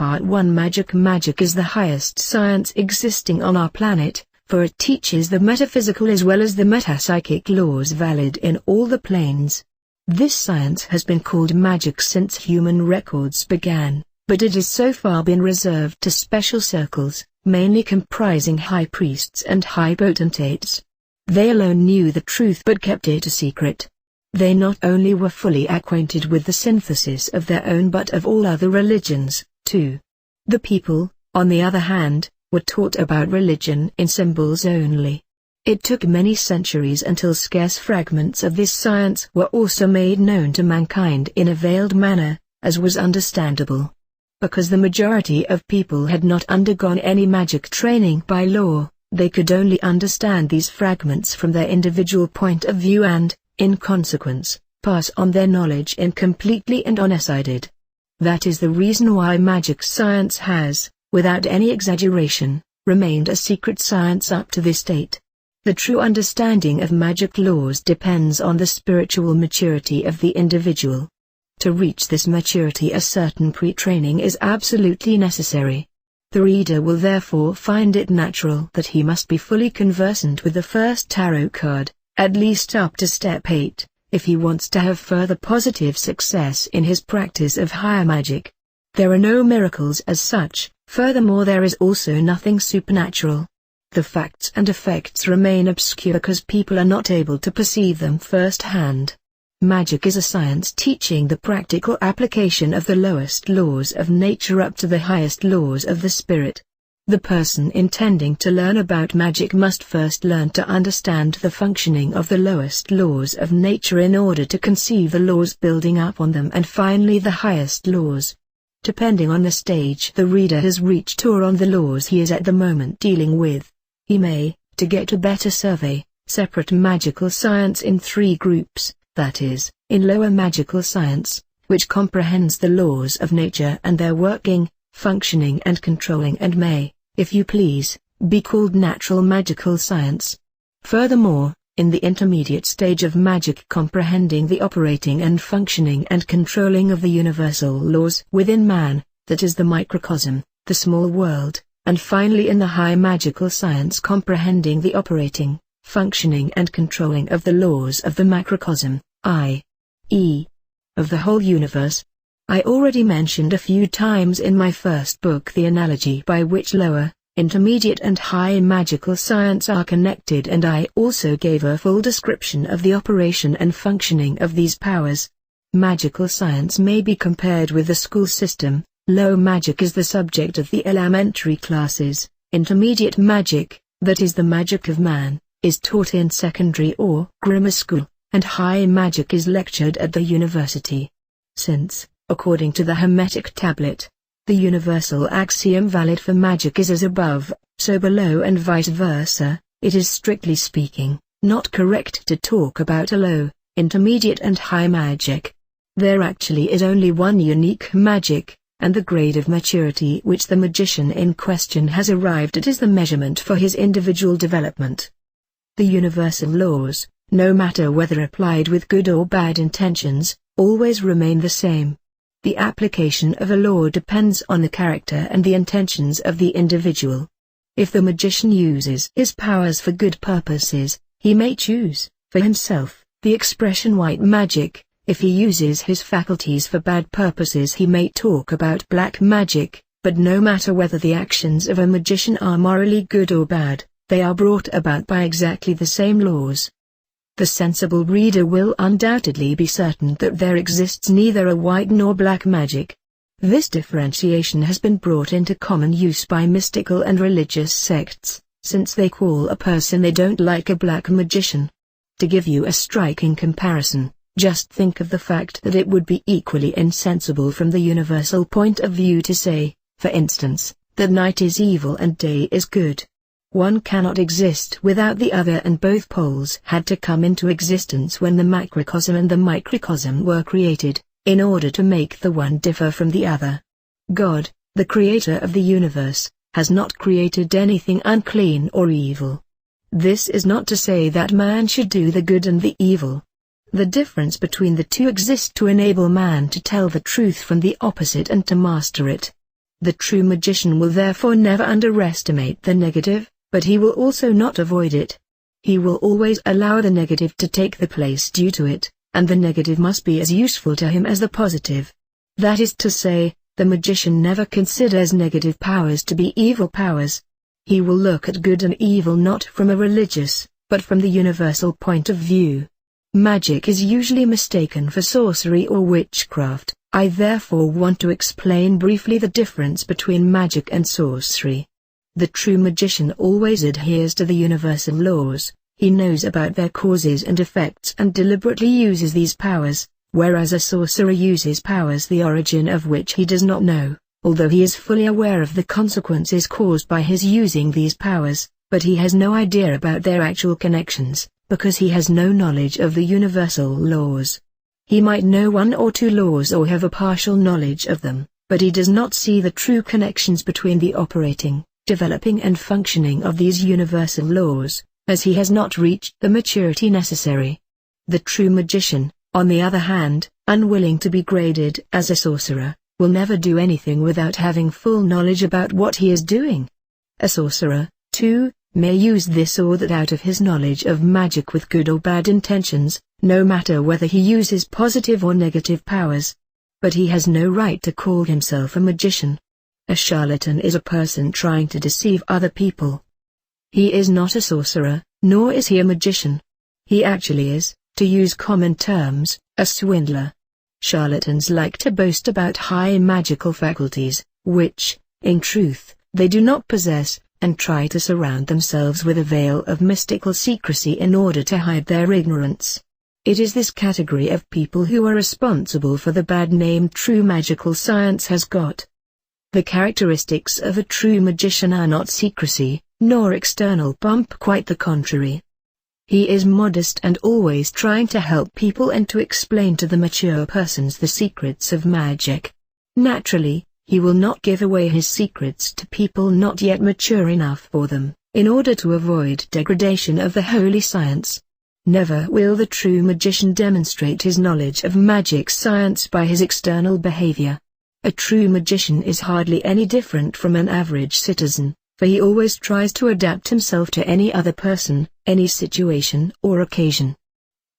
Part 1 Magic is the highest science existing on our planet, for it teaches the metaphysical as well as the metapsychic laws valid in all the planes. This science has been called magic since human records began, but it has so far been reserved to special circles, mainly comprising high priests and high potentates. They alone knew the truth but kept it a secret. They not only were fully acquainted with the synthesis of their own but of all other religions, too. The people, on the other hand, were taught about religion in symbols only. It took many centuries until scarce fragments of this science were also made known to mankind in a veiled manner, as was understandable. Because the majority of people had not undergone any magic training by law, they could only understand these fragments from their individual point of view and, in consequence, pass on their knowledge incompletely and undecided. That is the reason why magic science has, without any exaggeration, remained a secret science up to this date. The true understanding of magic laws depends on the spiritual maturity of the individual. To reach this maturity a certain pre-training is absolutely necessary. The reader will therefore find it natural that he must be fully conversant with the first tarot card, at least up to step 8, if he wants to have further positive success in his practice of higher magic. There are no miracles as such, furthermore there is also nothing supernatural. The facts and effects remain obscure because people are not able to perceive them firsthand. Magic is a science teaching the practical application of the lowest laws of nature up to the highest laws of the spirit. The person intending to learn about magic must first learn to understand the functioning of the lowest laws of nature in order to conceive the laws building up on them and finally the highest laws. Depending on the stage the reader has reached or on the laws he is at the moment dealing with, he may, to get a better survey, separate magical science in 3 groups, that is, in lower magical science, which comprehends the laws of nature and their working, functioning and controlling and may, if you please, be called natural magical science. Furthermore, in the intermediate stage of magic comprehending the operating and functioning and controlling of the universal laws within man, that is the microcosm, the small world, and finally in the high magical science comprehending the operating, functioning and controlling of the laws of the macrocosm, i.e., of the whole universe. I already mentioned a few times in my first book the analogy by which lower, intermediate and high magical science are connected, and I also gave a full description of the operation and functioning of these powers. Magical science may be compared with the school system. Low magic is the subject of the elementary classes, intermediate magic, that is the magic of man, is taught in secondary or grammar school, and high magic is lectured at the university. Since, according to the Hermetic tablet, the universal axiom valid for magic is as above, so below and vice versa, it is strictly speaking, not correct to talk about a low, intermediate and high magic. There actually is only one unique magic, and the grade of maturity which the magician in question has arrived at is the measurement for his individual development. The universal laws, no matter whether applied with good or bad intentions, always remain the same. The application of a law depends on the character and the intentions of the individual. If the magician uses his powers for good purposes, he may choose, for himself, the expression white magic. If he uses his faculties for bad purposes he may talk about black magic, but no matter whether the actions of a magician are morally good or bad, they are brought about by exactly the same laws. The sensible reader will undoubtedly be certain that there exists neither a white nor black magic. This differentiation has been brought into common use by mystical and religious sects, since they call a person they don't like a black magician. To give you a striking comparison, just think of the fact that it would be equally insensible from the universal point of view to say, for instance, that night is evil and day is good. One cannot exist without the other, and both poles had to come into existence when the macrocosm and the microcosm were created, in order to make the one differ from the other. God, the creator of the universe, has not created anything unclean or evil. This is not to say that man should do the good and the evil. The difference between the two exists to enable man to tell the truth from the opposite and to master it. The true magician will therefore never underestimate the negative, but he will also not avoid it. He will always allow the negative to take the place due to it, and the negative must be as useful to him as the positive. That is to say, the magician never considers negative powers to be evil powers. He will look at good and evil not from a religious, but from the universal point of view. Magic is usually mistaken for sorcery or witchcraft. I therefore want to explain briefly the difference between magic and sorcery. The true magician always adheres to the universal laws. He knows about their causes and effects and deliberately uses these powers, whereas a sorcerer uses powers the origin of which he does not know, although he is fully aware of the consequences caused by his using these powers, but he has no idea about their actual connections, because he has no knowledge of the universal laws. He might know one or two laws or have a partial knowledge of them, but he does not see the true connections between the operating, developing and functioning of these universal laws, as he has not reached the maturity necessary. The true magician, on the other hand, unwilling to be graded as a sorcerer, will never do anything without having full knowledge about what he is doing. A sorcerer, too, may use this or that out of his knowledge of magic with good or bad intentions, no matter whether he uses positive or negative powers. But he has no right to call himself a magician. A charlatan is a person trying to deceive other people. He is not a sorcerer, nor is he a magician. He actually is, to use common terms, a swindler. Charlatans like to boast about high magical faculties, which, in truth, they do not possess, and try to surround themselves with a veil of mystical secrecy in order to hide their ignorance. It is this category of people who are responsible for the bad name true magical science has got. The characteristics of a true magician are not secrecy, nor external pomp, quite the contrary. He is modest and always trying to help people and to explain to the mature persons the secrets of magic. Naturally, he will not give away his secrets to people not yet mature enough for them, in order to avoid degradation of the holy science. Never will the true magician demonstrate his knowledge of magic science by his external behavior. A true magician is hardly any different from an average citizen, for he always tries to adapt himself to any other person, any situation or occasion.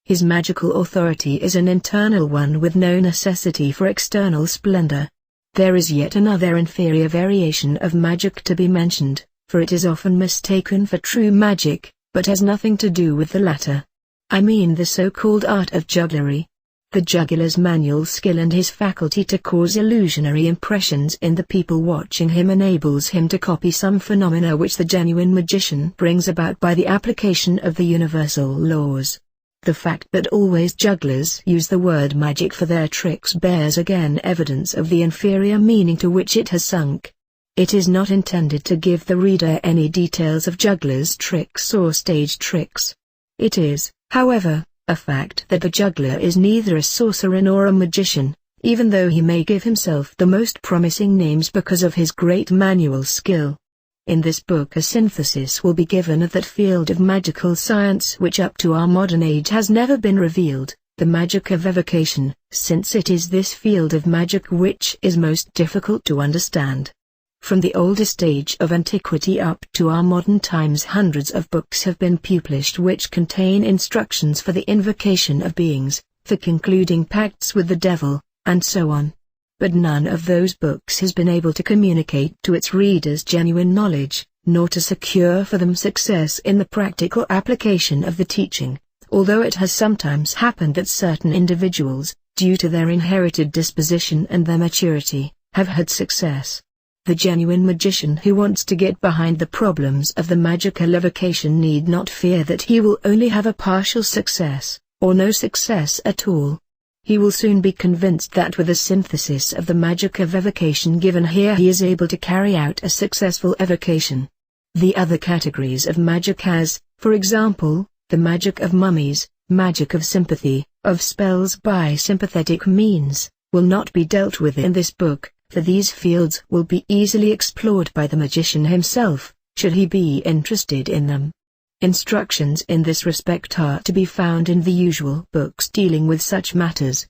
His magical authority is an internal one with no necessity for external splendor. There is yet another inferior variation of magic to be mentioned, for it is often mistaken for true magic, but has nothing to do with the latter. I mean the so-called art of jugglery. The juggler's manual skill and his faculty to cause illusionary impressions in the people watching him enables him to copy some phenomena which the genuine magician brings about by the application of the universal laws. The fact that always jugglers use the word magic for their tricks bears again evidence of the inferior meaning to which it has sunk. It is not intended to give the reader any details of jugglers' tricks or stage tricks. It is, however, a fact that the juggler is neither a sorcerer nor a magician, even though he may give himself the most promising names because of his great manual skill. In this book a synthesis will be given of that field of magical science which up to our modern age has never been revealed, the magic of evocation, since it is this field of magic which is most difficult to understand. From the oldest age of antiquity up to our modern times hundreds of books have been published which contain instructions for the invocation of beings, for concluding pacts with the devil, and so on. But none of those books has been able to communicate to its readers genuine knowledge, nor to secure for them success in the practical application of the teaching, although it has sometimes happened that certain individuals, due to their inherited disposition and their maturity, have had success. The genuine magician who wants to get behind the problems of the magical evocation need not fear that he will only have a partial success, or no success at all. He will soon be convinced that with a synthesis of the magic of evocation given here he is able to carry out a successful evocation. The other categories of magic as, for example, the magic of mummies, magic of sympathy, of spells by sympathetic means, will not be dealt with in this book, for these fields will be easily explored by the magician himself, should he be interested in them. Instructions in this respect are to be found in the usual books dealing with such matters,